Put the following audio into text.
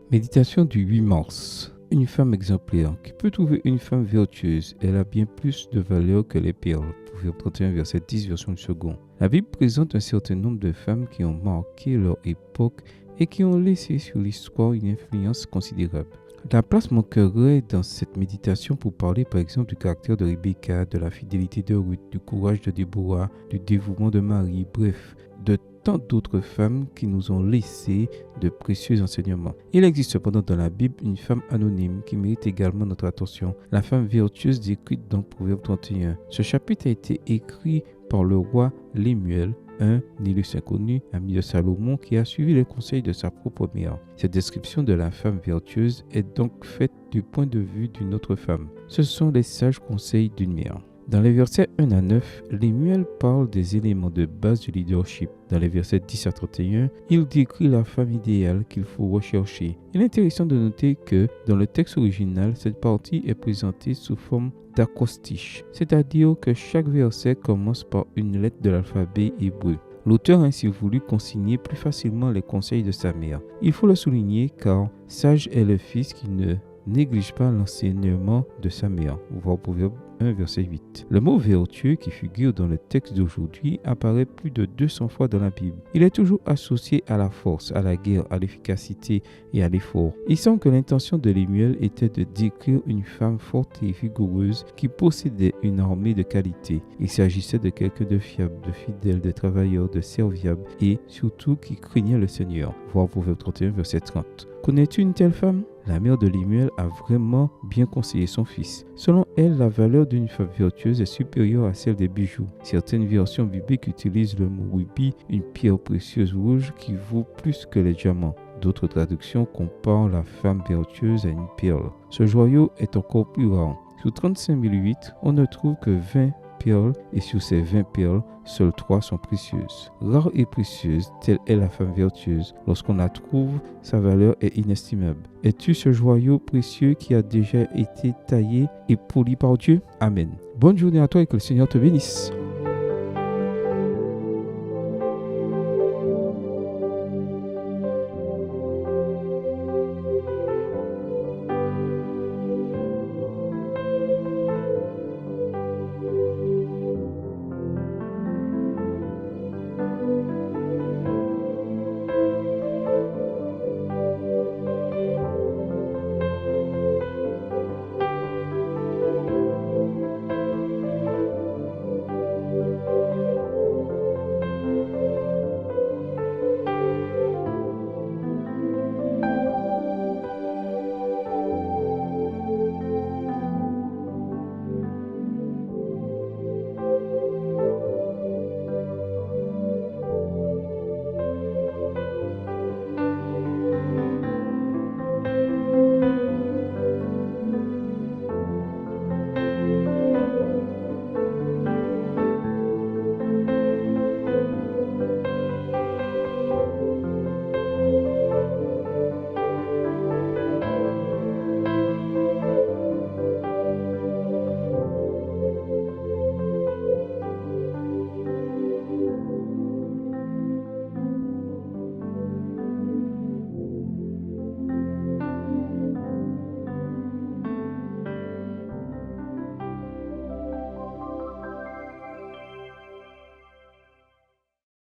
Méditation du 8 mars. Une femme exemplaire. Qui peut trouver une femme vertueuse? Elle a bien plus de valeur que les perles. Proverbe 31, verset 10, version du second. La Bible présente un certain nombre de femmes qui ont marqué leur époque et qui ont laissé sur l'histoire une influence considérable. La place manquerait dans cette méditation pour parler par exemple du caractère de Rebecca, de la fidélité de Ruth, du courage de Déborah, du dévouement de Marie, bref, de tant d'autres femmes qui nous ont laissé de précieux enseignements. Il existe cependant dans la Bible une femme anonyme qui mérite également notre attention, la femme vertueuse décrite dans Proverbe 31. Ce chapitre a été écrit par le roi Lémuel, un illustre inconnu, ami de Salomon, qui a suivi les conseils de sa propre mère. Cette description de la femme vertueuse est donc faite du point de vue d'une autre femme. Ce sont les sages conseils d'une mère. Dans les versets 1 à 9, Lémuel parle des éléments de base du leadership. Dans les versets 10 à 31, il décrit la femme idéale qu'il faut rechercher. Il est intéressant de noter que dans le texte original, cette partie est présentée sous forme d'acrostiche, c'est-à-dire que chaque verset commence par une lettre de l'alphabet hébreu. L'auteur a ainsi voulu consigner plus facilement les conseils de sa mère. Il faut le souligner car sage est le fils qui ne néglige pas l'enseignement de sa mère. Voir Proverbe 1, verset 8. Le mot vertueux qui figure dans le texte d'aujourd'hui apparaît plus de 200 fois dans la Bible. Il est toujours associé à la force, à la guerre, à l'efficacité et à l'effort. Il semble que l'intention de Lémuel était de décrire une femme forte et vigoureuse qui possédait une armée de qualité. Il s'agissait de quelqu'un de fiable, de fidèle, de travailleur, de serviable et surtout qui craignait le Seigneur. Voir Proverbe 31, verset 30. Connais-tu une telle femme? La mère de Lémuel a vraiment bien conseillé son fils. Selon elle, la valeur d'une femme vertueuse est supérieure à celle des bijoux. Certaines versions bibliques utilisent le mot rubis, une pierre précieuse rouge qui vaut plus que les diamants. D'autres traductions comparent la femme vertueuse à une perle. Ce joyau est encore plus rare. Sur 35 008, on ne trouve que 20 perles et sur ces 20 perles, seules 3 sont précieuses. Rare et précieuse, telle est la femme vertueuse. Lorsqu'on la trouve, sa valeur est inestimable. Es-tu ce joyau précieux qui a déjà été taillé et poli par Dieu? Amen. Bonne journée à toi et que le Seigneur te bénisse.